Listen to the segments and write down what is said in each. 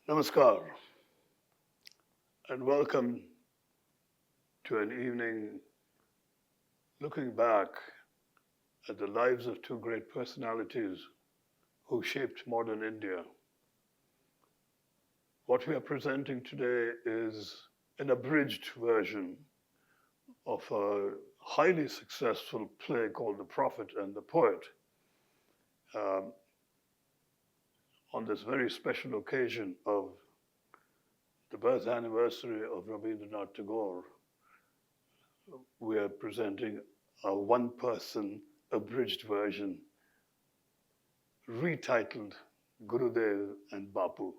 Namaskar, and welcome to an evening looking back at the lives of two great personalities who shaped modern India. What we are presenting today is an abridged version of a highly successful play called The Prophet and the Poet. On this very special occasion of the birth anniversary of Rabindranath Tagore, we are presenting a one-person abridged version retitled Gurudev and Bapu.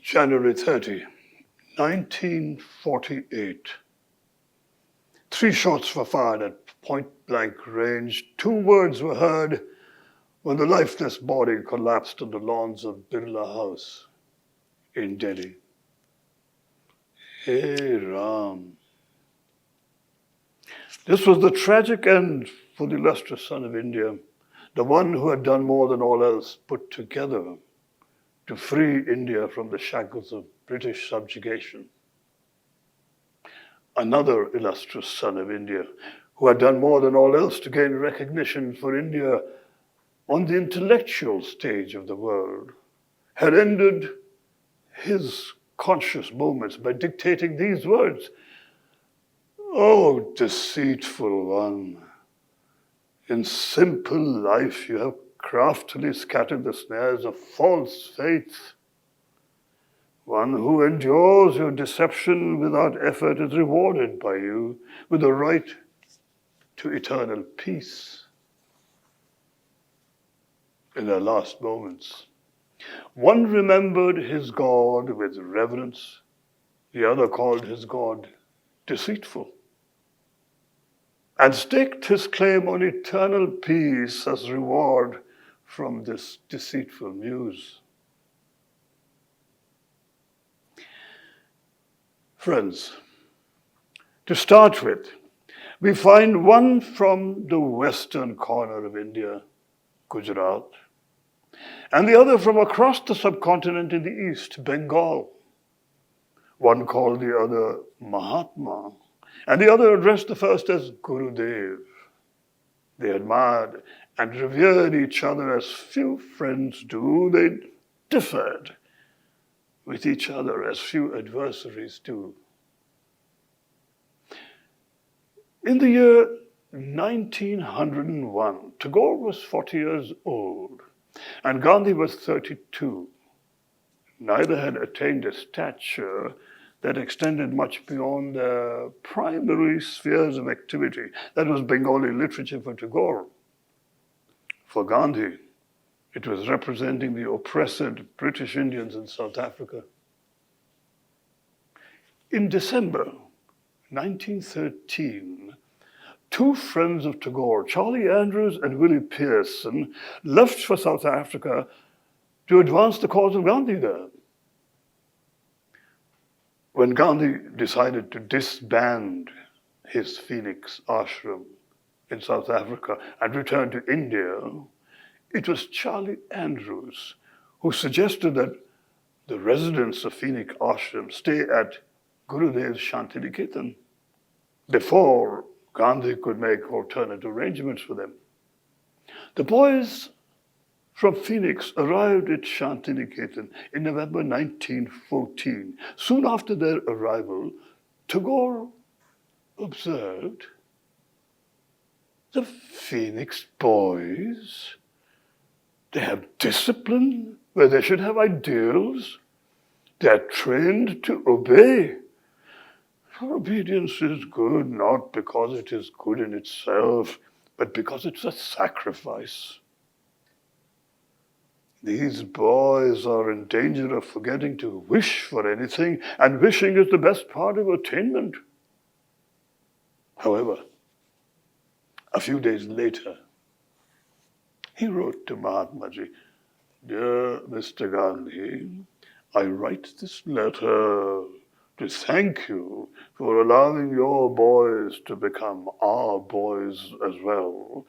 January 30, 1948. 3 shots were fired at point-blank range. 2 words were heard when the lifeless body collapsed on the lawns of Birla House in Delhi. Hey Ram. This was the tragic end for the illustrious son of India, the one who had done more than all else put together to free India from the shackles of British subjugation. Another illustrious son of India, who had done more than all else to gain recognition for India on the intellectual stage of the world, had ended his conscious moments by dictating these words: "Oh, deceitful one, in simple life you have craftily scattered the snares of false faith. One who endures your deception without effort is rewarded by you with the right to eternal peace." In their last moments, one remembered his God with reverence, the other called his God deceitful, and staked his claim on eternal peace as reward from this deceitful muse. Friends, to start with, we find one from the western corner of India, Gujarat, and the other from across the subcontinent in the east, Bengal. One called the other Mahatma, and the other addressed the first as Gurudev. They admired and revered each other as few friends do. They differed with each other as few adversaries do. In the year 1901, Tagore was 40 years old and Gandhi was 32. Neither had attained a stature that extended much beyond their primary spheres of activity. That was Bengali literature for Tagore. For Gandhi, it was representing the oppressed British Indians in South Africa. In December 1913, 2 friends of Tagore, Charlie Andrews and Willie Pearson, left for South Africa to advance the cause of Gandhi there. When Gandhi decided to disband his Phoenix ashram in South Africa and return to India, it was Charlie Andrews who suggested that the residents of Phoenix ashram stay at Gurudev's Santiniketan before Gandhi could make alternate arrangements for them. The boys from Phoenix arrived at Santiniketan in November 1914. Soon after their arrival, Tagore observed, the Phoenix boys, they have discipline where they should have ideals. They are trained to obey. For obedience is good not because it is good in itself, but because it's a sacrifice. These boys are in danger of forgetting to wish for anything, and wishing is the best part of attainment. However, a few days later, he wrote to Mahatma Ji, "Dear Mr. Gandhi, I write this letter to thank you for allowing your boys to become our boys as well,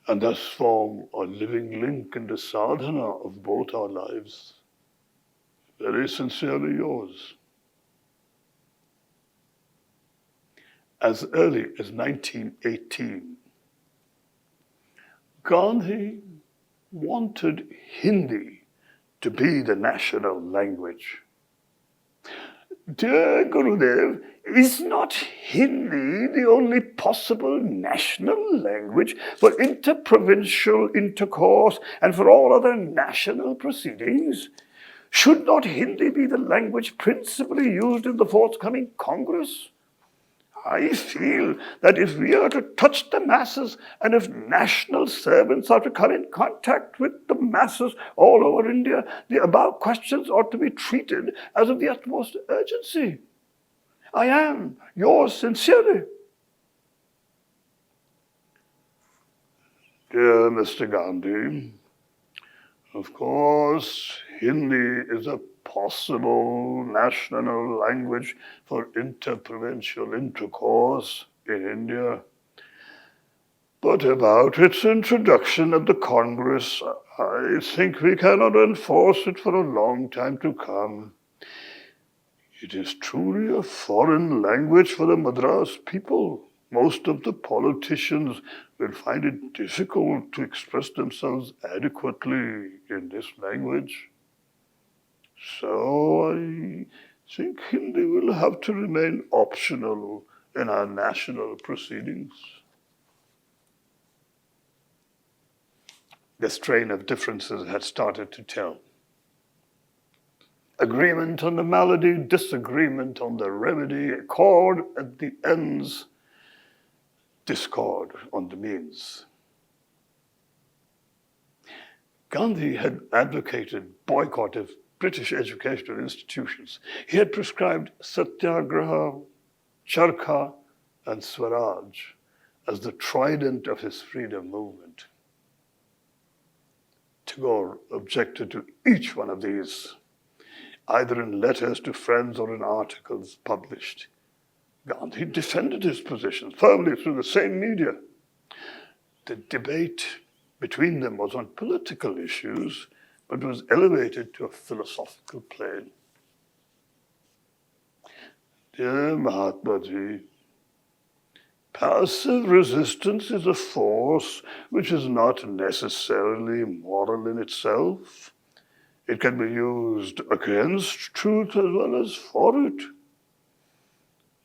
and thus form a living link in the sadhana of both our lives. Very sincerely yours." As early as 1918, Gandhi wanted Hindi to be the national language. Dear Gurudev, is not Hindi the only possible national language for interprovincial intercourse and for all other national proceedings? Should not Hindi be the language principally used in the forthcoming Congress? I feel that if we are to touch the masses and if national servants are to come in contact with the masses all over India, the above questions ought to be treated as of the utmost urgency. I am yours sincerely. Dear Mr. Gandhi, of course, Hindi is a possible national language for interprovincial intercourse in India. But about its introduction at the Congress, I think we cannot enforce it for a long time to come. It is truly a foreign language for the Madras people. Most of the politicians will find it difficult to express themselves adequately in this language. So I think Hindi will have to remain optional in our national proceedings. The strain of differences had started to tell. Agreement on the malady, disagreement on the remedy, accord at the ends, discord on the means. Gandhi had advocated boycott of British educational institutions. He had prescribed satyagraha, charkha, and swaraj as the trident of his freedom movement. Tagore objected to each one of these, either in letters to friends or in articles published. Gandhi defended his position firmly through the same media. The debate between them was on political issues, but was elevated to a philosophical plane. Dear Mahatma Ji, passive resistance is a force which is not necessarily moral in itself. It can be used against truth as well as for it.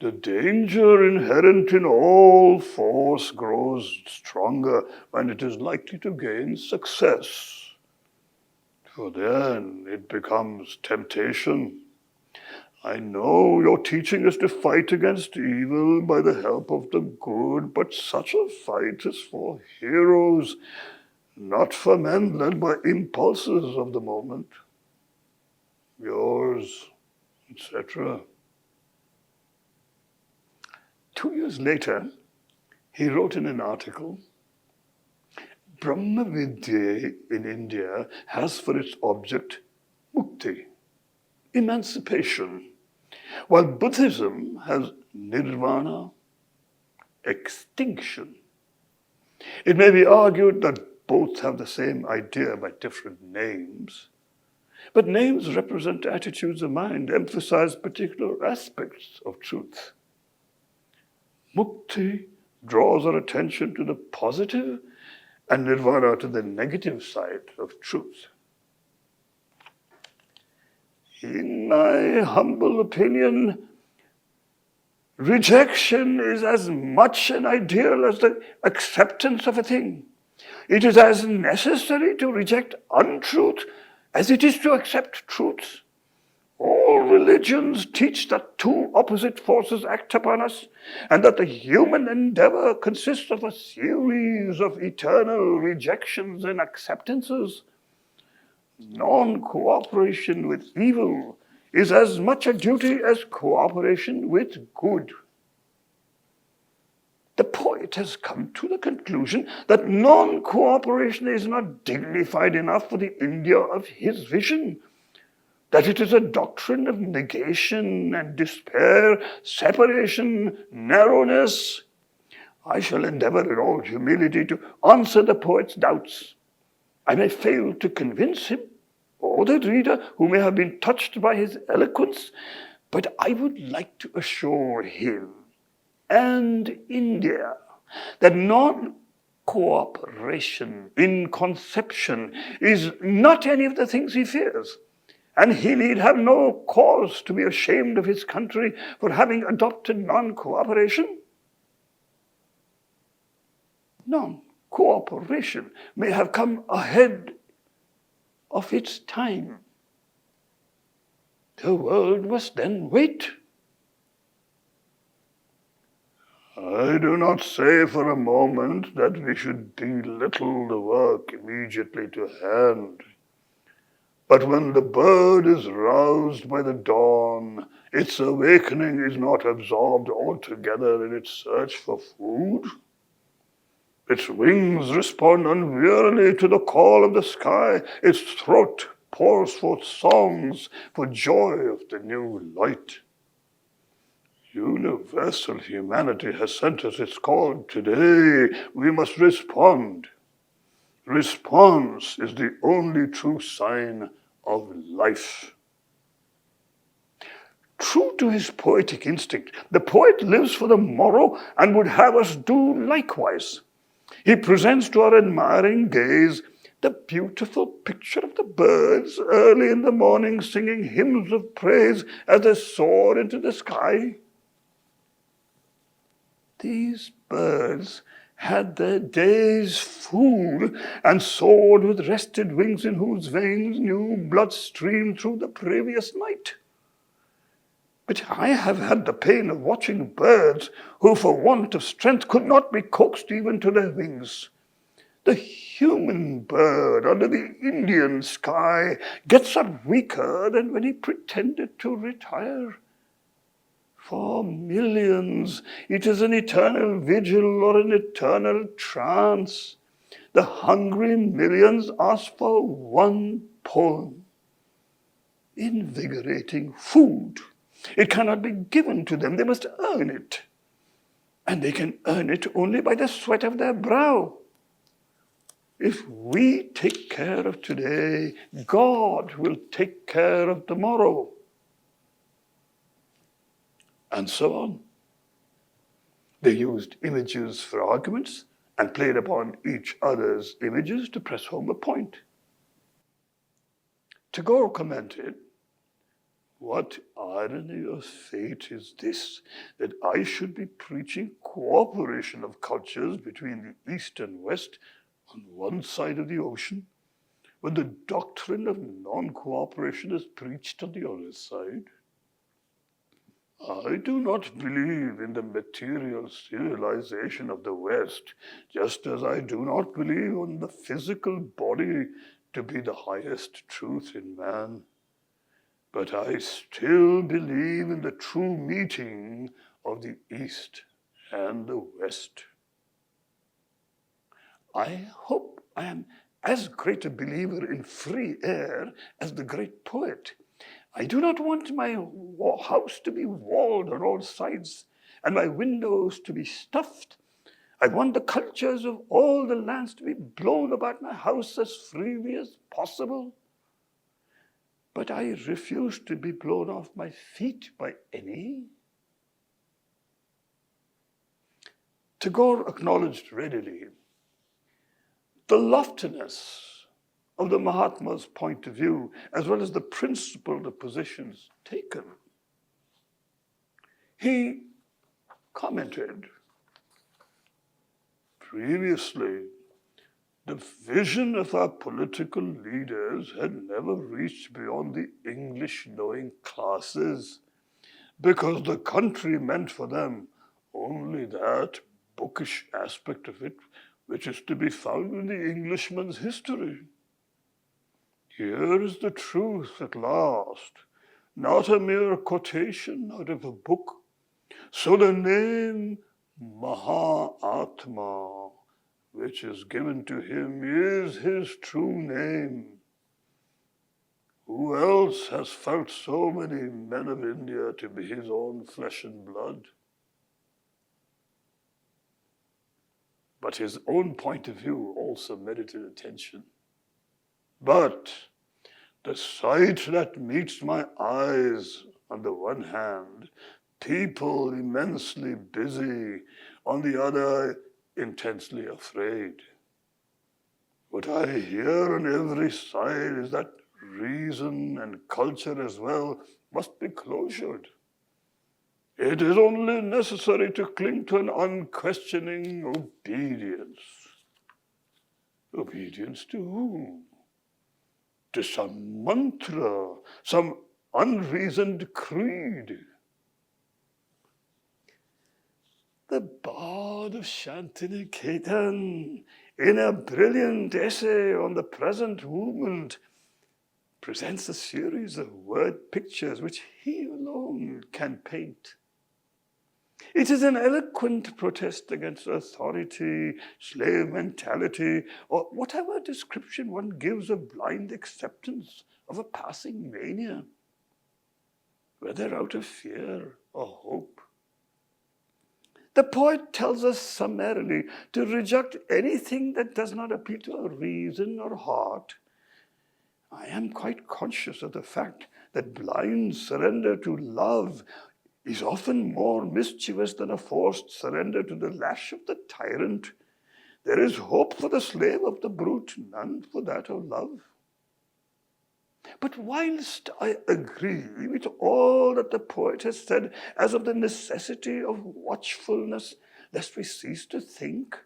The danger inherent in all force grows stronger when it is likely to gain success. For then it becomes temptation. I know your teaching is to fight against evil by the help of the good, but such a fight is for heroes, not for men led by impulses of the moment. Yours, etc. 2 years later, he wrote in an article, Brahma Vidya in India has for its object mukti, emancipation, while Buddhism has nirvana, extinction. It may be argued that both have the same idea by different names, but names represent attitudes of mind, emphasize particular aspects of truth. Mukti draws our attention to the positive and nirvana to the negative side of truth. In my humble opinion, rejection is as much an ideal as the acceptance of a thing. It is as necessary to reject untruth as it is to accept truth. All religions teach that two opposite forces act upon us, and that the human endeavor consists of a series of eternal rejections and acceptances. Non-cooperation with evil is as much a duty as cooperation with good. The poet has come to the conclusion that non-cooperation is not dignified enough for the India of his vision, that it is a doctrine of negation and despair, separation, narrowness. I shall endeavor in all humility to answer the poet's doubts. I may fail to convince him, or the reader who may have been touched by his eloquence, but I would like to assure him and India that non-cooperation in conception is not any of the things he fears, and he need have no cause to be ashamed of his country for having adopted non-cooperation. Non-cooperation may have come ahead of its time. The world must then wait. I do not say for a moment that we should belittle the work immediately to hand. But when the bird is roused by the dawn, its awakening is not absorbed altogether in its search for food. Its wings respond unwearily to the call of the sky. Its throat pours forth songs for joy of the new light. Universal humanity has sent us its call. Today we must respond. Response is the only true sign of life. True to his poetic instinct, the poet lives for the morrow and would have us do likewise. He presents to our admiring gaze the beautiful picture of the birds early in the morning singing hymns of praise as they soar into the sky. These birds had their day's food and soared with rested wings in whose veins new blood streamed through the previous night. But I have had the pain of watching birds who for want of strength could not be coaxed even to their wings. The human bird under the Indian sky gets up weaker than when he pretended to retire. For millions, it is an eternal vigil or an eternal trance. The hungry millions ask for one poem, invigorating food. It cannot be given to them. They must earn it. And they can earn it only by the sweat of their brow. If we take care of today, God will take care of tomorrow. And so on. They used images for arguments and played upon each other's images to press home a point. Tagore commented, "What irony of fate is this, that I should be preaching cooperation of cultures between the East and West on one side of the ocean, when the doctrine of non-cooperation is preached on the other side? I do not believe in the material civilization of the West, just as I do not believe in the physical body to be the highest truth in man. But I still believe in the true meeting of the East and the West." I hope I am as great a believer in free air as the great poet. I do not want my house to be walled on all sides and my windows to be stuffed. I want the cultures of all the lands to be blown about my house as freely as possible. But I refuse to be blown off my feet by any. Tagore acknowledged readily the loftiness of the Mahatma's point of view, as well as the principled positions taken. He commented previously, the vision of our political leaders had never reached beyond the English-knowing classes, because the country meant for them only that bookish aspect of it which is to be found in the Englishman's history. Here is the truth at last, not a mere quotation out of a book. So the name Mahatma, which is given to him, is his true name. Who else has felt so many men of India to be his own flesh and blood? But his own point of view also merited attention. But the sight that meets my eyes, on the one hand, people immensely busy, on the other, intensely afraid. What I hear on every side is that reason and culture as well must be closured. It is only necessary to cling to an unquestioning obedience. Obedience to whom? To some mantra, some unreasoned creed. The Bard of Santiniketan, in a brilliant essay on the present movement, presents a series of word pictures which he alone can paint. It is an eloquent protest against authority, slave mentality, or whatever description one gives of blind acceptance of a passing mania, whether out of fear or hope. The poet tells us summarily to reject anything that does not appeal to our reason or heart. I am quite conscious of the fact that blind surrender to love is often more mischievous than a forced surrender to the lash of the tyrant. There is hope for the slave of the brute, none for that of love. But whilst I agree with all that the poet has said as of the necessity of watchfulness, lest we cease to think,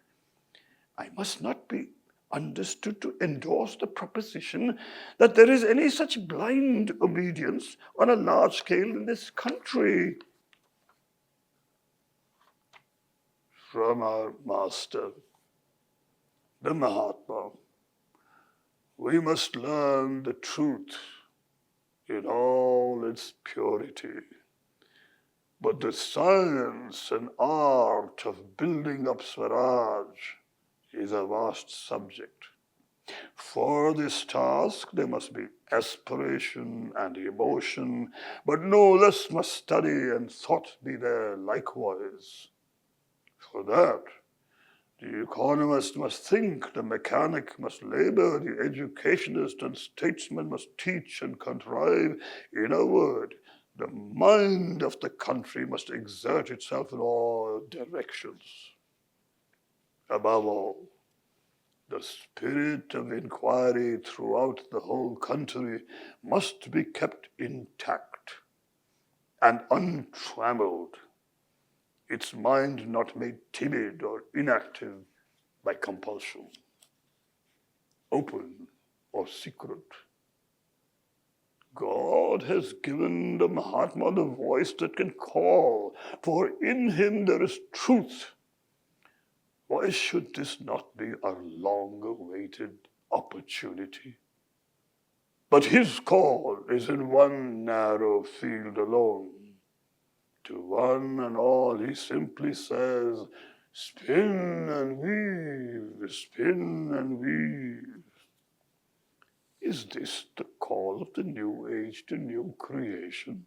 I must not be understood to endorse the proposition that there is any such blind obedience on a large scale in this country. From our master, the Mahatma, we must learn the truth in all its purity. But the science and art of building up Swaraj is a vast subject. For this task, there must be aspiration and emotion, but no less must study and thought be there likewise. For that, the economist must think, the mechanic must labor, the educationist and statesman must teach and contrive. In a word, the mind of the country must exert itself in all directions. Above all, the spirit of inquiry throughout the whole country must be kept intact and untrammeled, its mind not made timid or inactive by compulsion, open or secret. God has given the Mahatma the voice that can call, for in him there is truth. Why should this not be our long-awaited opportunity? But his call is in one narrow field alone. To one and all he simply says, spin and weave, spin and weave. Is this the call of the new age to new creation?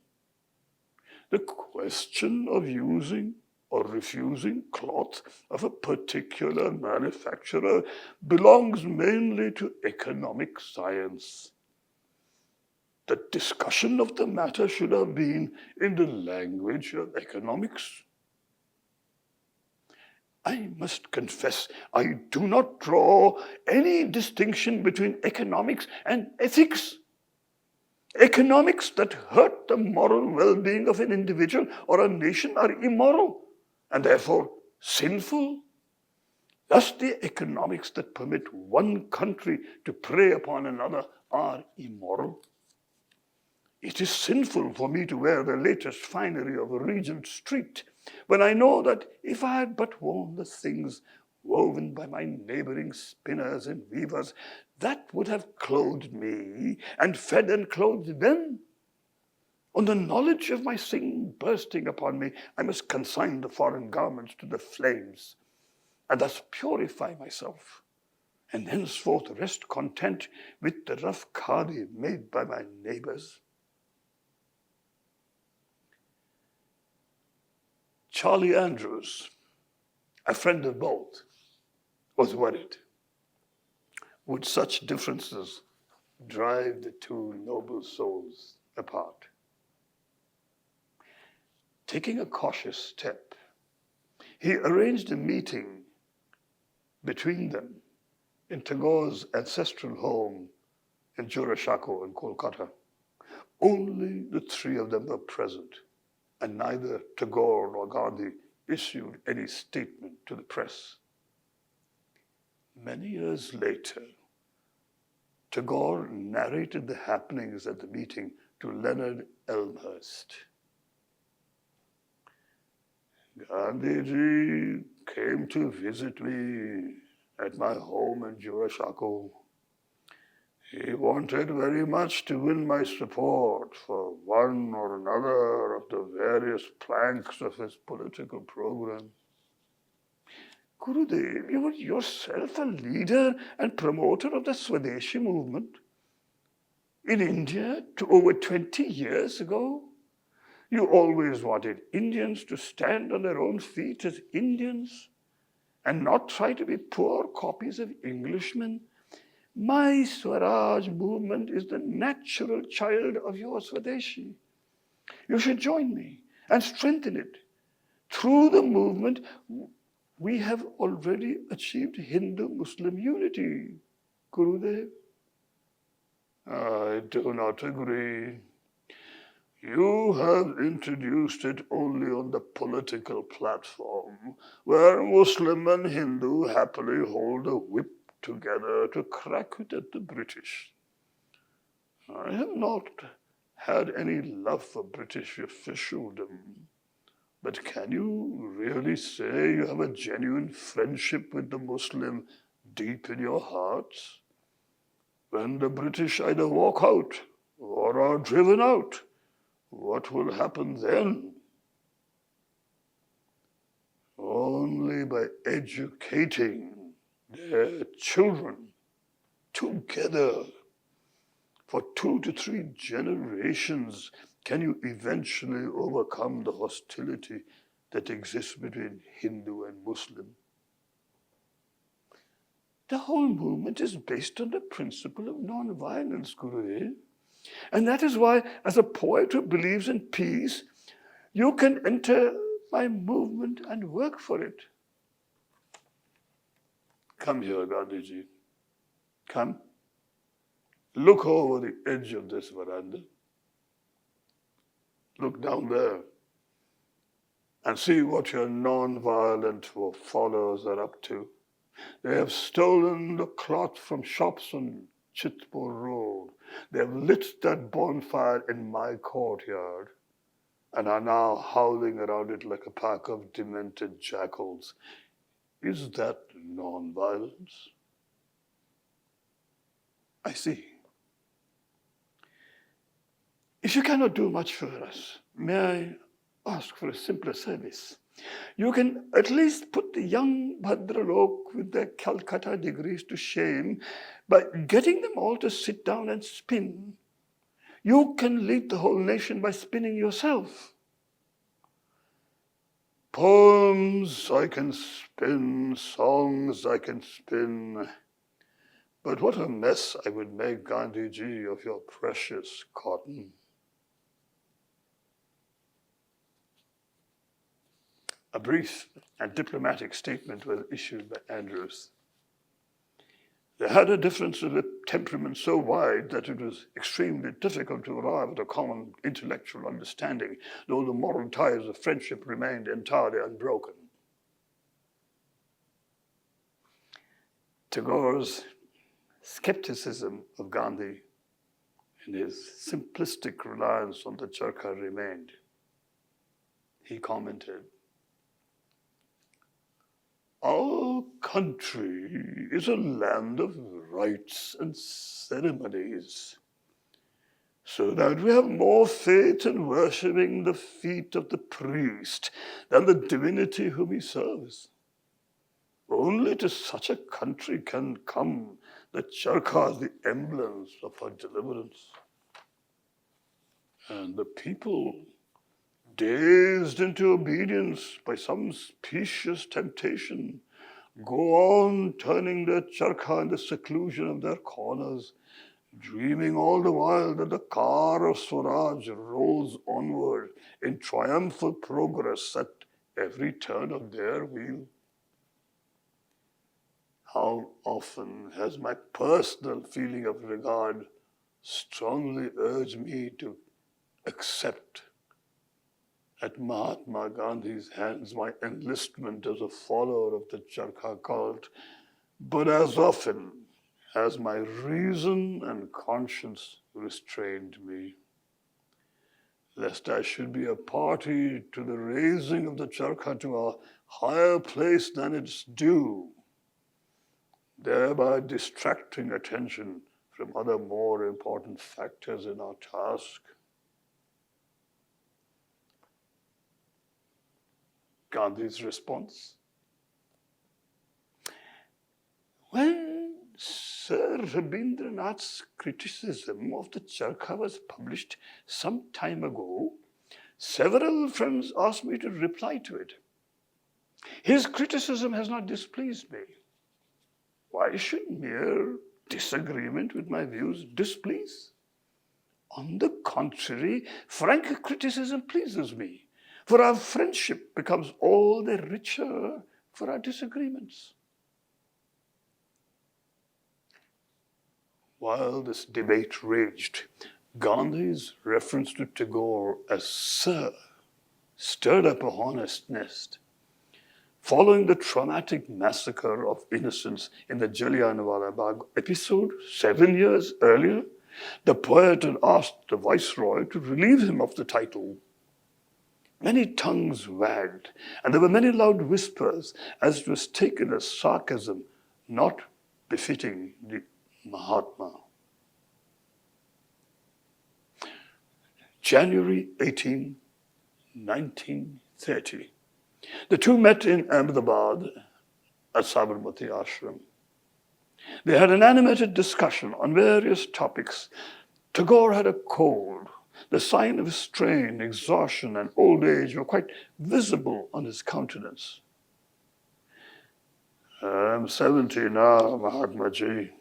The question of using or refusing cloth of a particular manufacturer belongs mainly to economic science. The discussion of the matter should have been in the language of economics. I must confess, I do not draw any distinction between economics and ethics. Economics that hurt the moral well-being of an individual or a nation are immoral and therefore sinful. Thus, the economics that permit one country to prey upon another are immoral. It is sinful for me to wear the latest finery of Regent Street when I know that if I had but worn the things woven by my neighboring spinners and weavers, that would have clothed me and fed and clothed them. On the knowledge of my sin bursting upon me, I must consign the foreign garments to the flames and thus purify myself, and henceforth rest content with the rough khadi made by my neighbors. Charlie Andrews, a friend of both, was worried. Would such differences drive the two noble souls apart? Taking a cautious step, he arranged a meeting between them in Tagore's ancestral home in Jorasanko in Kolkata. Only the three of them were present, and neither Tagore nor Gandhi issued any statement to the press. Many years later, Tagore narrated the happenings at the meeting to Leonard Elmhurst. Gandhiji came to visit me at my home in Jorasanko. He wanted very much to win my support for one or another of the various planks of his political program. Gurudev, you were yourself a leader and promoter of the Swadeshi movement in India over 20 years ago. You always wanted Indians to stand on their own feet as Indians and not try to be poor copies of Englishmen. My Swaraj movement is the natural child of your Swadeshi. You should join me and strengthen it. Through the movement, we have already achieved Hindu-Muslim unity, Gurudev. I do not agree. You have introduced it only on the political platform, where Muslim and Hindu happily hold a whip together to crack it at the British. I have not had any love for British officialdom, but can you really say you have a genuine friendship with the Muslim deep in your hearts? When the British either walk out or are driven out, what will happen then? Only by educating their children together for 2 to 3 generations can you eventually overcome the hostility that exists between Hindu and Muslim. The whole movement is based on the principle of non-violence, Gurudev. And that is why, as a poet who believes in peace, you can enter my movement and work for it. Come here, Gandhiji. Come. Look over the edge of this veranda. Look down there and see what your non-violent followers are up to. They have stolen the cloth from shops on Chitpur Road. They have lit that bonfire in my courtyard and are now howling around it like a pack of demented jackals. Is that non-violence? I see. If you cannot do much for us, may I ask for a simpler service? You can at least put the young Bhadralok with their Calcutta degrees to shame by getting them all to sit down and spin. You can lead the whole nation by spinning yourself. Poems I can spin, songs I can spin, but what a mess I would make, Gandhiji, of your precious cotton. A brief and diplomatic statement was issued by Andrews. They had a difference of temperament so wide that it was extremely difficult to arrive at a common intellectual understanding, though the moral ties of friendship remained entirely unbroken. Tagore's skepticism of Gandhi and his simplistic reliance on the charkha remained. He commented, "Our country is a land of rites and ceremonies, so that we have more faith in worshipping the feet of the priest than the divinity whom he serves. Only to such a country can come the charkha as the emblems of our deliverance. And the people, dazed into obedience by some specious temptation, go on turning their charkha in the seclusion of their corners, dreaming all the while that the car of Swaraj rolls onward in triumphal progress at every turn of their wheel. How often has my personal feeling of regard strongly urged me to accept at Mahatma Gandhi's hands my enlistment as a follower of the charkha cult, but as often has my reason and conscience restrained me, lest I should be a party to the raising of the charkha to a higher place than its due, thereby distracting attention from other more important factors in our task." Gandhi's response. When Sir Rabindranath's criticism of the charkha was published some time ago, several friends asked me to reply to it. His criticism has not displeased me. Why should mere disagreement with my views displease? On the contrary, frank criticism pleases me, for our friendship becomes all the richer for our disagreements. While this debate raged, Gandhi's reference to Tagore as Sir stirred up a hornet's nest. Following the traumatic massacre of innocents in the Jallianwala Bagh episode 7 years earlier, the poet had asked the viceroy to relieve him of the title. Many tongues wagged, and there were many loud whispers, as it was taken as sarcasm not befitting the Mahatma. January 18, 1930. The two met in Ahmedabad at Sabarmati Ashram. They had an animated discussion on various topics. Tagore had a cold. The sign of strain, exhaustion, and old age were quite visible on his countenance. "I'm 70 now, Mahatma Ji,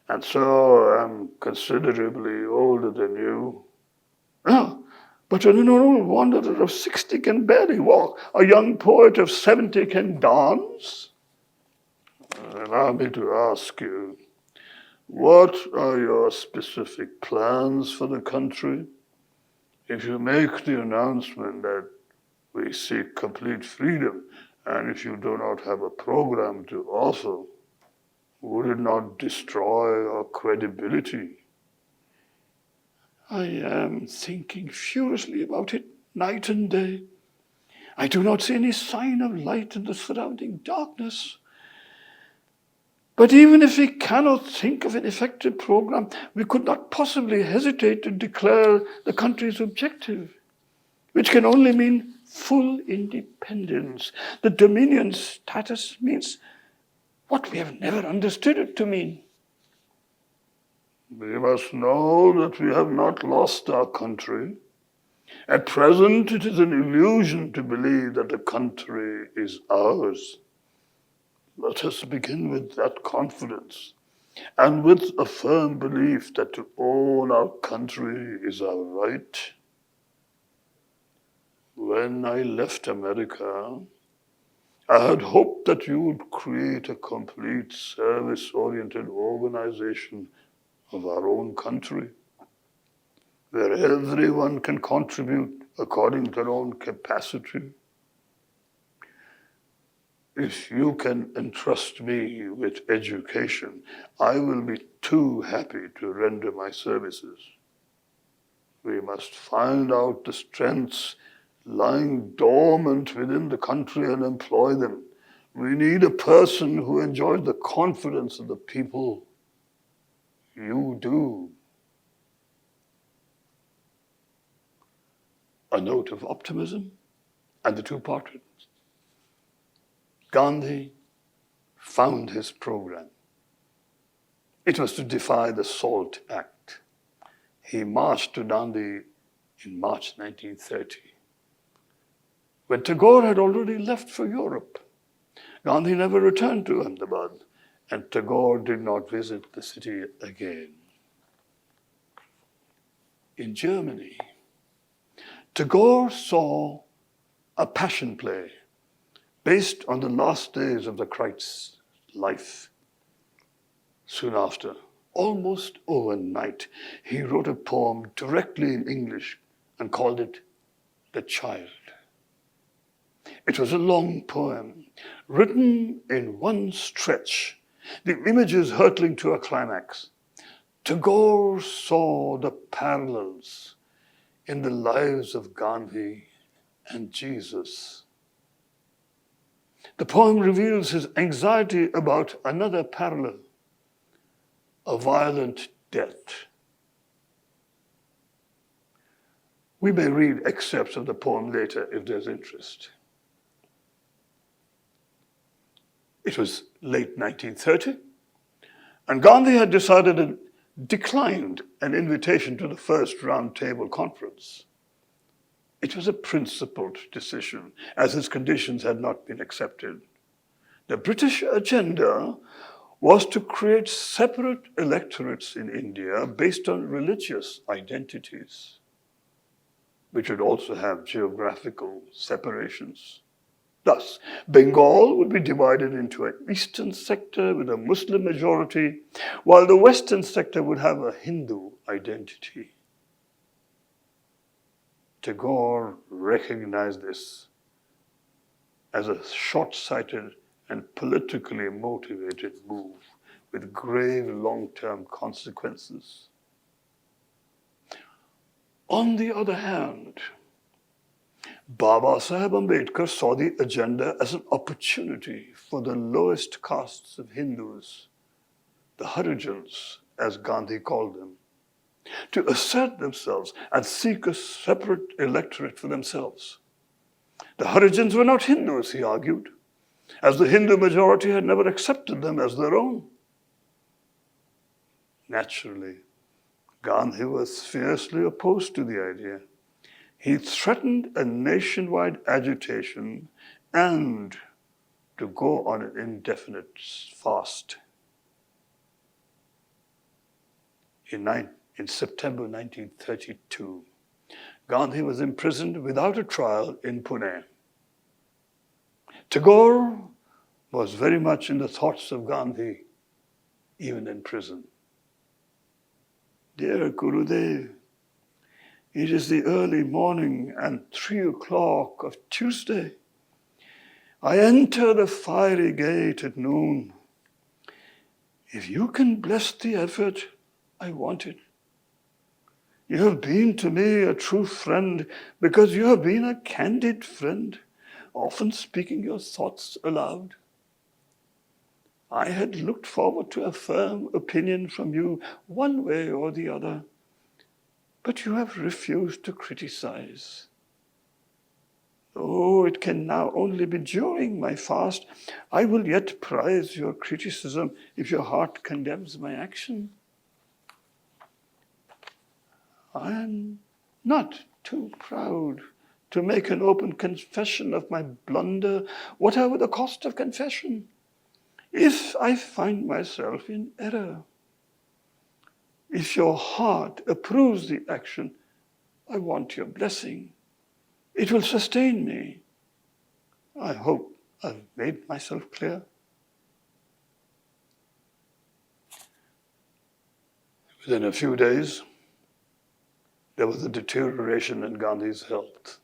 and so I'm considerably older than you." "Oh, but an old wanderer of 60 can barely walk. A young poet of 70 can dance." "Allow me to ask you, what are your specific plans for the country? If you make the announcement that we seek complete freedom, and if you do not have a program to offer, would it not destroy our credibility?" "I am thinking furiously about it night and day. I do not see any sign of light in the surrounding darkness. But even if we cannot think of an effective program, we could not possibly hesitate to declare the country's objective, which can only mean full independence. The dominion status means what we have never understood it to mean." "We must know that we have not lost our country. At present, it is an illusion to believe that the country is ours. Let us begin with that confidence, and with a firm belief that to own our country is our right. when I left America, I had hoped that you would create a complete service-oriented organization of our own country, where everyone can contribute according to their own capacity. If you can entrust me with education, I will be too happy to render my services. We must find out the strengths lying dormant within the country and employ them. We need a person who enjoys the confidence of the people. You do. A note of optimism and the two portraits. Gandhi found his program. It was to defy the SALT Act. He marched to Dandi in March 1930. When Tagore had already left for Europe, Gandhi never returned to Ahmedabad, and Tagore did not visit the city again. In Germany, Tagore saw a passion play based on the last days of the Christ's life. Soon after, almost overnight, he wrote a poem directly in English and called it The Child. It was a long poem, written in one stretch, the images hurtling to a climax. Tagore saw the parallels in the lives of Gandhi and Jesus. The poem reveals his anxiety about another parallel, a violent death. We may read excerpts of the poem later if there's interest. It was late 1930, and Gandhi had decided and declined an invitation to the first Round Table Conference. It was a principled decision, as his conditions had not been accepted. The British agenda was to create separate electorates in India based on religious identities, which would also have geographical separations. Thus, Bengal would be divided into an eastern sector with a Muslim majority, while the western sector would have a Hindu identity. Tagore recognized this as a short-sighted and politically motivated move with grave long-term consequences. On the other hand, Baba Saheb Ambedkar saw the agenda as an opportunity for the lowest castes of Hindus, the Harijans, as Gandhi called them, to assert themselves and seek a separate electorate for themselves. The Harijans were not Hindus, he argued, as the Hindu majority had never accepted them as their own. Naturally, Gandhi was fiercely opposed to the idea. He threatened a nationwide agitation and to go on an indefinite fast. In September 1932, Gandhi was imprisoned without a trial in Pune. Tagore was very much in the thoughts of Gandhi, even in prison. Dear Gurudev, it is the early morning and 3 o'clock of Tuesday. I enter the fiery gate at noon. If you can bless the effort, I want it. You have been to me a true friend because you have been a candid friend, often speaking your thoughts aloud. I had looked forward to a firm opinion from you one way or the other, but you have refused to criticize. Though it can now only be during my fast, I will yet prize your criticism if your heart condemns my action. I am not too proud to make an open confession of my blunder, whatever the cost of confession, if I find myself in error. If your heart approves the action, I want your blessing. It will sustain me. I hope I've made myself clear. Within a few days, there was a deterioration in Gandhi's health.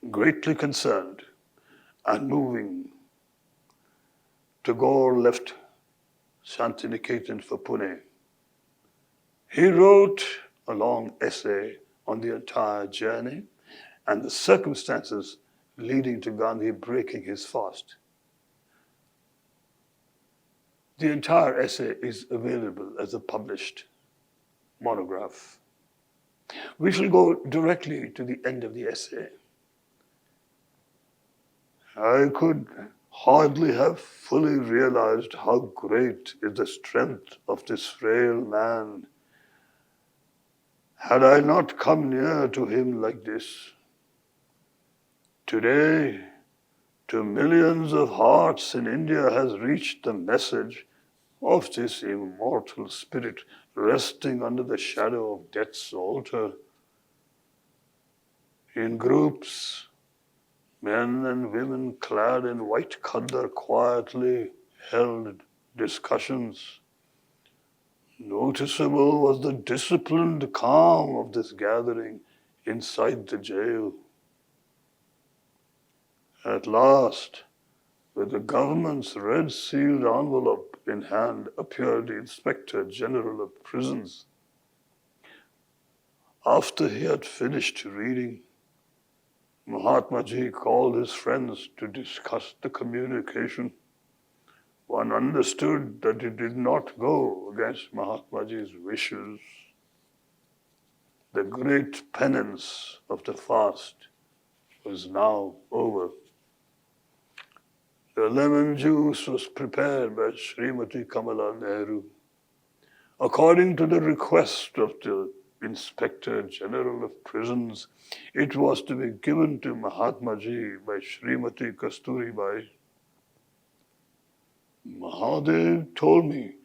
Greatly concerned and moving, Tagore left Santiniketan for Pune. He wrote a long essay on the entire journey and the circumstances leading to Gandhi breaking his fast. The entire essay is available as a published monograph. We shall go directly to the end of the essay. I could hardly have fully realized how great is the strength of this frail man had I not come near to him like this. Today, to millions of hearts in India has reached the message of this immortal spirit resting under the shadow of death's altar. In groups, men and women clad in white khadar quietly held discussions. Noticeable was the disciplined calm of this gathering inside the jail. At last, with the government's red-sealed envelope in hand, appeared the Inspector General of Prisons. After he had finished reading, Mahatma Ji called his friends to discuss the communication. One understood that it did not go against Mahatma Ji's wishes. The great penance of the fast was now over. The lemon juice was prepared by Srimati Kamala Nehru. According to the request of the Inspector General of Prisons, it was to be given to Mahatma Ji by Srimati Kasturibai. Mahadev told me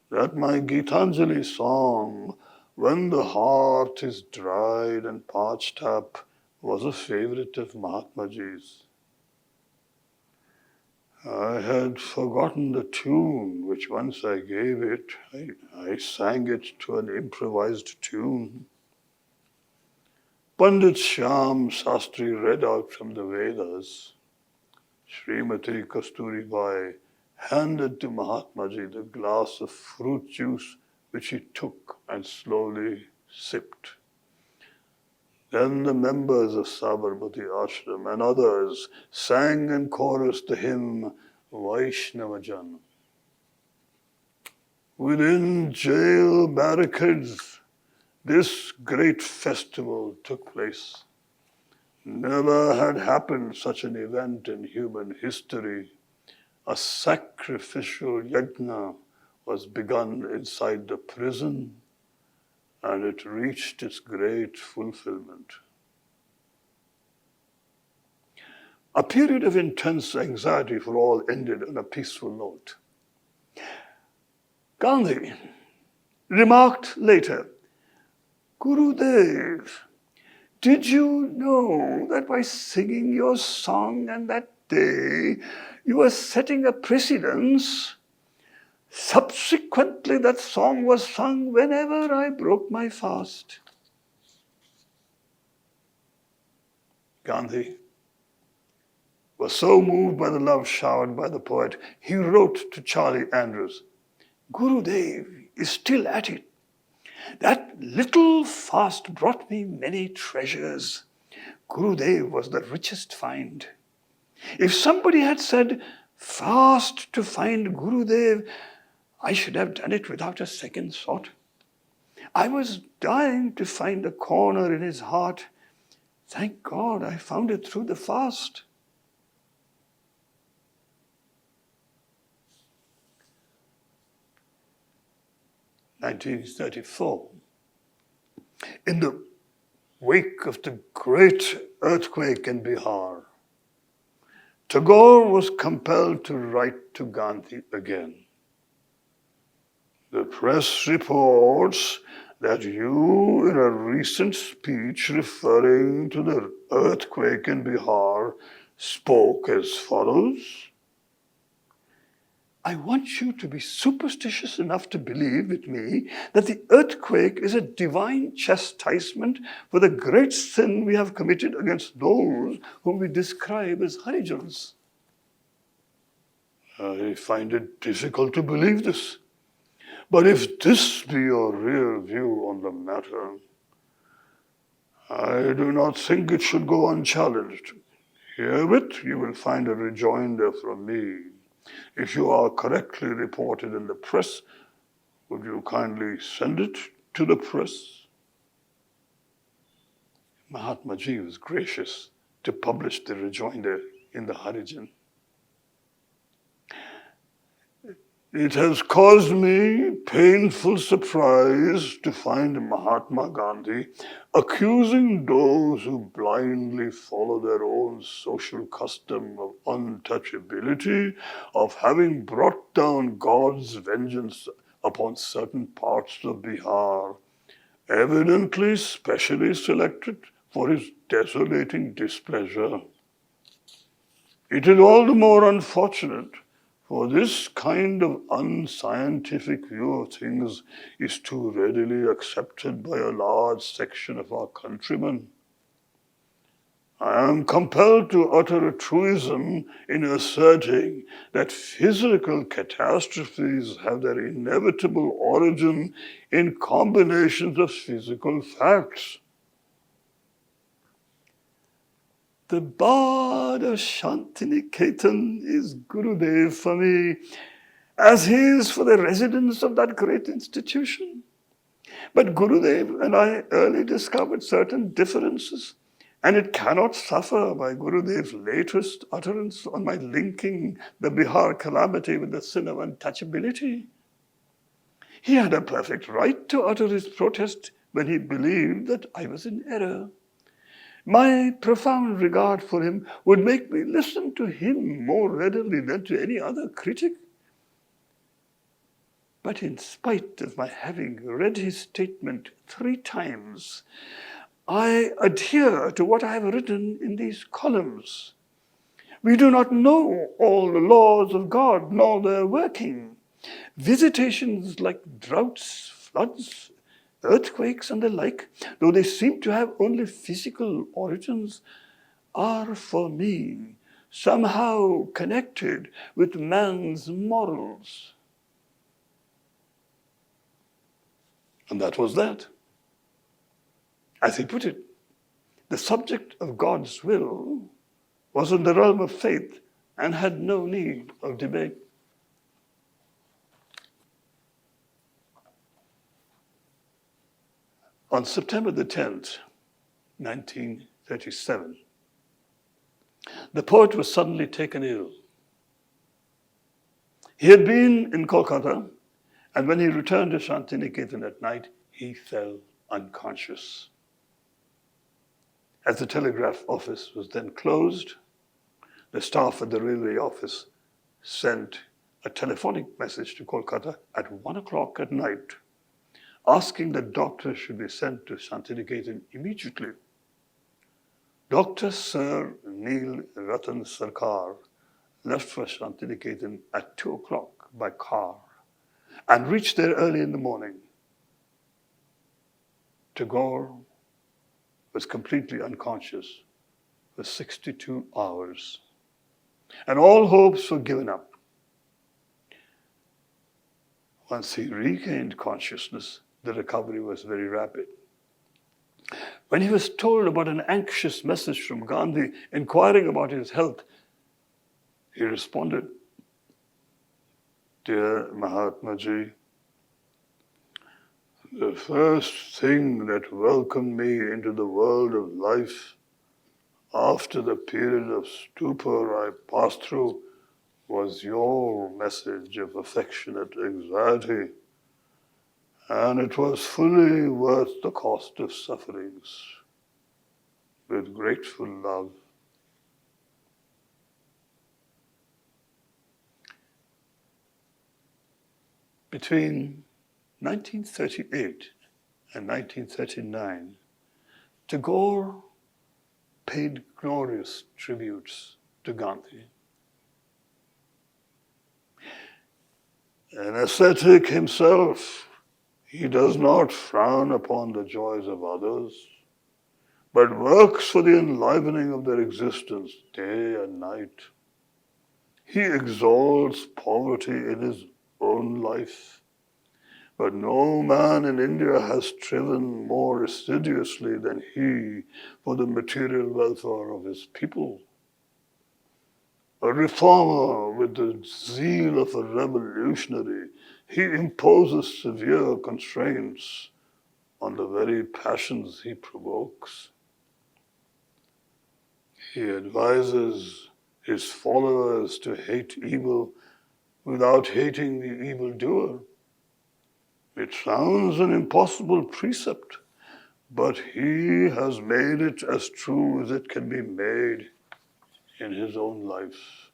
that my Gitanjali song, "When the heart is dried and parched up," was a favorite of Mahatma Ji's. I had forgotten the tune which once I gave it. I sang it to an improvised tune. Pandit Shyam Sastri read out from the Vedas. Srimati Kasturibai handed to Mahatma Ji the glass of fruit juice which he took and slowly sipped. Then the members of Sabarmati Ashram and others sang in chorus the hymn Vaishnavajan. Within jail barricades, this great festival took place. Never had happened such an event in human history. A sacrificial yajna was begun inside the prison, and it reached its great fulfillment. A period of intense anxiety for all ended on a peaceful note. Gandhi remarked later, Gurudev, did you know that by singing your song on that day, you were setting a precedence? Subsequently, that song was sung whenever I broke my fast. Gandhi was so moved by the love showered by the poet, he wrote to Charlie Andrews, Gurudev is still at it. That little fast brought me many treasures. Gurudev was the richest find. If somebody had said, fast to find Gurudev, I should have done it without a second thought. I was dying to find a corner in his heart. Thank God I found it through the fast. In 1934, in the wake of the great earthquake in Bihar, Tagore was compelled to write to Gandhi again. The press reports that you, in a recent speech referring to the earthquake in Bihar, spoke as follows. I want you to be superstitious enough to believe with me that the earthquake is a divine chastisement for the great sin we have committed against those whom we describe as Harijans. I find it difficult to believe this. But if this be your real view on the matter, I do not think it should go unchallenged. Herewith you will find a rejoinder from me. If you are correctly reported in the press, would you kindly send it to the press? Mahatma Ji was gracious to publish the rejoinder in the Harijan. It has caused me painful surprise to find Mahatma Gandhi accusing those who blindly follow their own social custom of untouchability of having brought down God's vengeance upon certain parts of Bihar, evidently specially selected for his desolating displeasure. It is all the more unfortunate, for this kind of unscientific view of things is too readily accepted by a large section of our countrymen. I am compelled to utter a truism in asserting that physical catastrophes have their inevitable origin in combinations of physical facts. The bard of Santiniketan is Gurudev for me, as he is for the residents of that great institution. But Gurudev and I early discovered certain differences, and it cannot suffer by Gurudev's latest utterance on my linking the Bihar calamity with the sin of untouchability. He had a perfect right to utter his protest when he believed that I was in error. My profound regard for him would make me listen to him more readily than to any other critic. But in spite of my having read his statement 3 times, I adhere to what I have written in these columns. We do not know all the laws of God, nor their working. Visitations like droughts, floods, earthquakes and the like, though they seem to have only physical origins, are for me somehow connected with man's morals. And that was that. As he put it, the subject of God's will was in the realm of faith and had no need of debate. On September the 10th, 1937, the poet was suddenly taken ill. He had been in Kolkata, and when he returned to Santiniketan at night, he fell unconscious. As the telegraph office was then closed, the staff at the railway office sent a telephonic message to Kolkata at 1 o'clock at night, asking that doctors should be sent to Santiniketan immediately. Dr. Sir Neil Ratan Sarkar left for Santiniketan at 2 o'clock by car and reached there early in the morning. Tagore was completely unconscious for 62 hours, and all hopes were given up. Once he regained consciousness, the recovery was very rapid. When he was told about an anxious message from Gandhi inquiring about his health, he responded, "Dear Mahatma Ji, the first thing that welcomed me into the world of life after the period of stupor I passed through was your message of affectionate anxiety, and it was fully worth the cost of sufferings. With grateful love." Between 1938 in 1939, Tagore paid glorious tributes to Gandhi. An ascetic himself, he does not frown upon the joys of others, but works for the enlivening of their existence day and night. He exalts poverty in his own life, but no man in India has striven more assiduously than he for the material welfare of his people. A reformer with the zeal of a revolutionary, he imposes severe constraints on the very passions he provokes. He advises his followers to hate evil without hating the evildoer. It sounds an impossible precept, but he has made it as true as it can be made in his own life.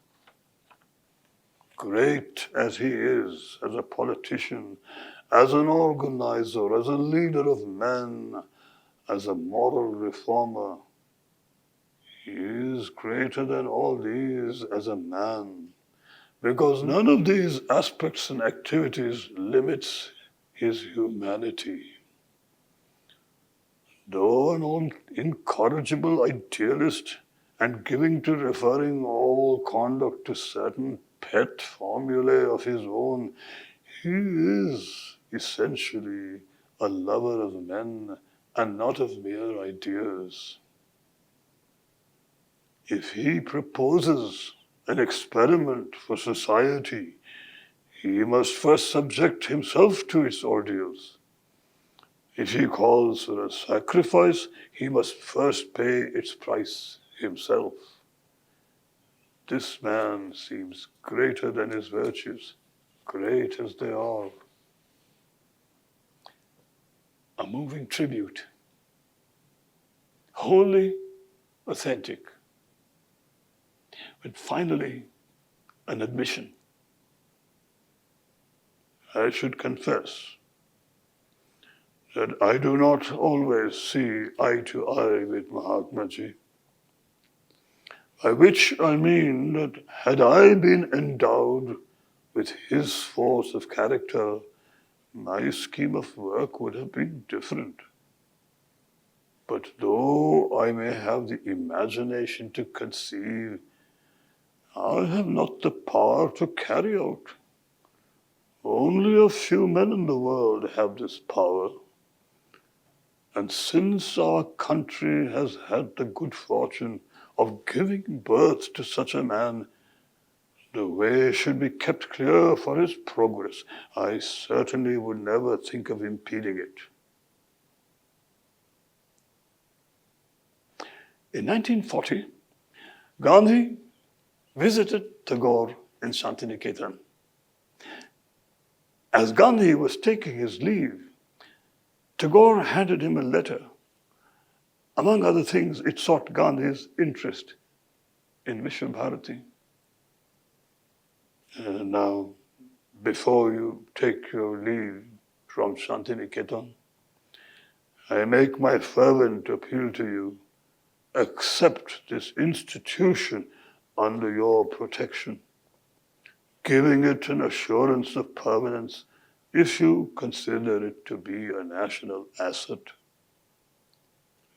Great as he is as a politician, as an organizer, as a leader of men, as a moral reformer, he is greater than all these as a man, because none of these aspects and activities limits his humanity. Though an incorrigible idealist and giving to referring all conduct to certain pet formulae of his own, he is essentially a lover of men and not of mere ideas. If he proposes an experiment for society, he must first subject himself to its ordeals. If he calls for a sacrifice, he must first pay its price himself. This man seems greater than his virtues, great as they are. A moving tribute, wholly authentic, but finally an admission. I should confess that I do not always see eye to eye with Mahatma Ji, by which I mean that had I been endowed with his force of character, my scheme of work would have been different. But though I may have the imagination to conceive, I have not the power to carry out. Only a few men in the world have this power. And since our country has had the good fortune of giving birth to such a man, the way should be kept clear for his progress. I certainly would never think of impeding it. In 1940, Gandhi visited Tagore in Santiniketan. As Gandhi was taking his leave, Tagore handed him a letter. Among other things, it sought Gandhi's interest in Visva Bharati. Now, before you take your leave from Santiniketan, I make my fervent appeal to you, accept this institution under your protection, giving it an assurance of permanence if you consider it to be a national asset.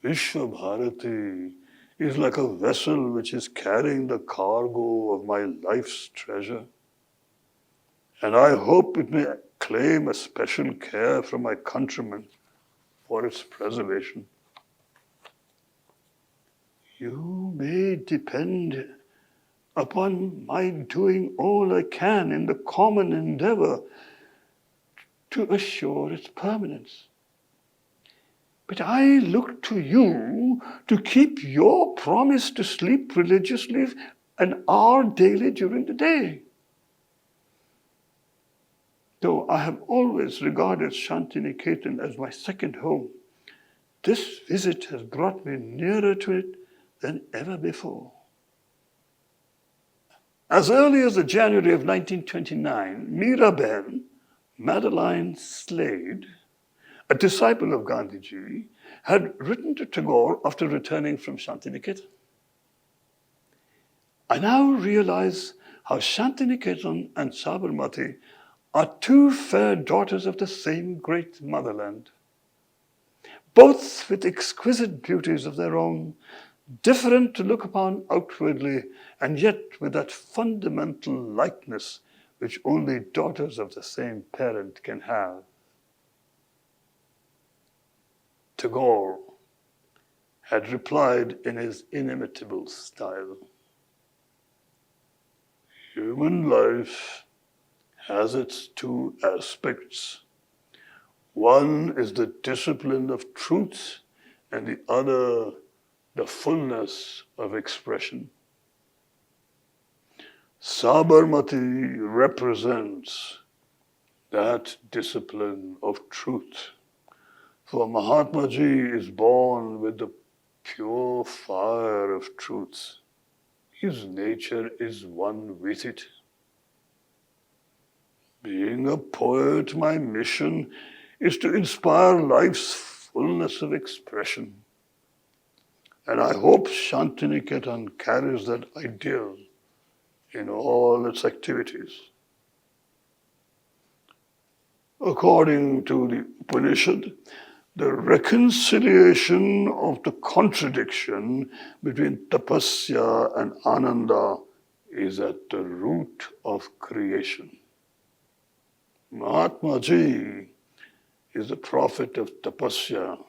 Visva Bharati is like a vessel which is carrying the cargo of my life's treasure, and I hope it may claim a special care from my countrymen for its preservation. You may depend upon my doing all I can in the common endeavor to assure its permanence. But I look to you to keep your promise to sleep religiously an hour daily during the day. Though I have always regarded Santiniketan as my second home, this visit has brought me nearer to it than ever before. As early as the January of 1929, Meera Ben, Madeline Slade, a disciple of Gandhiji, had written to Tagore after returning from Santiniketan. I now realize how Santiniketan and Sabarmati are two fair daughters of the same great motherland, both with exquisite beauties of their own, different to look upon outwardly, and yet with that fundamental likeness which only daughters of the same parent can have. Tagore had replied in his inimitable style, "Human life has its two aspects. One is the discipline of truth, and the other, the fullness of expression. Sabarmati represents that discipline of truth. For Mahatma Ji is born with the pure fire of truth. His nature is one with it. Being a poet, my mission is to inspire life's fullness of expression. And I hope Santiniketan carries that ideal in all its activities." According to the Upanishad, the reconciliation of the contradiction between tapasya and ananda is at the root of creation. Mahatma Ji is the prophet of tapasya.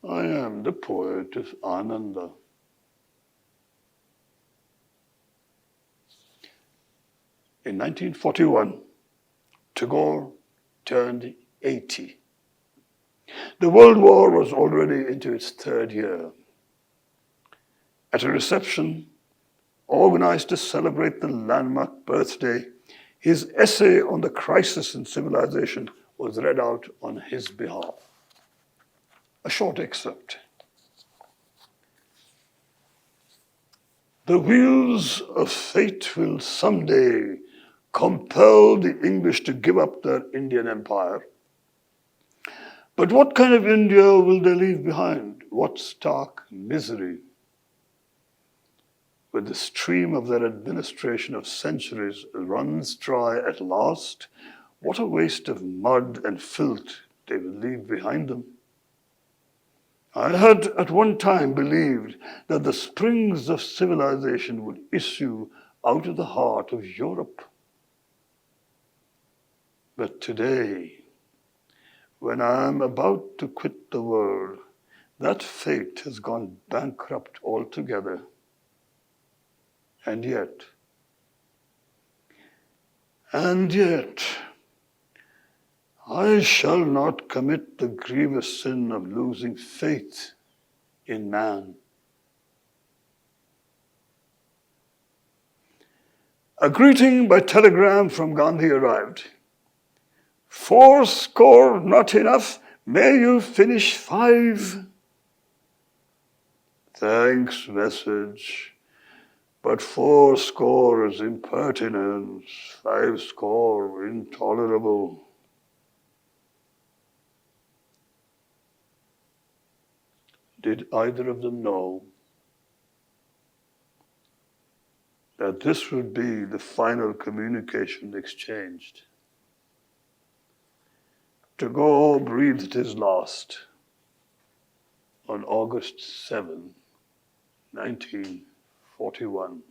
I am the poet of ananda. In 1941, Tagore turned 80. The World War was already into its third year. At a reception organized to celebrate the landmark birthday, his essay on the crisis in civilization was read out on his behalf. A short excerpt. "The wheels of fate will someday compel the English to give up their Indian empire. But what kind of India will they leave behind? What stark misery. When the stream of their administration of centuries runs dry at last, what a waste of mud and filth they will leave behind them. I had at one time believed that the springs of civilization would issue out of the heart of Europe. But today, when I am about to quit the world, that fate has gone bankrupt altogether. And yet, I shall not commit the grievous sin of losing faith in man." A greeting by telegram from Gandhi arrived. "Fourscore not enough, may you finish 5. "Thanks, message, but 80 is impertinence, 50 intolerable." Did either of them know that this would be the final communication exchanged? Tagore breathed his last on August 7, 1941.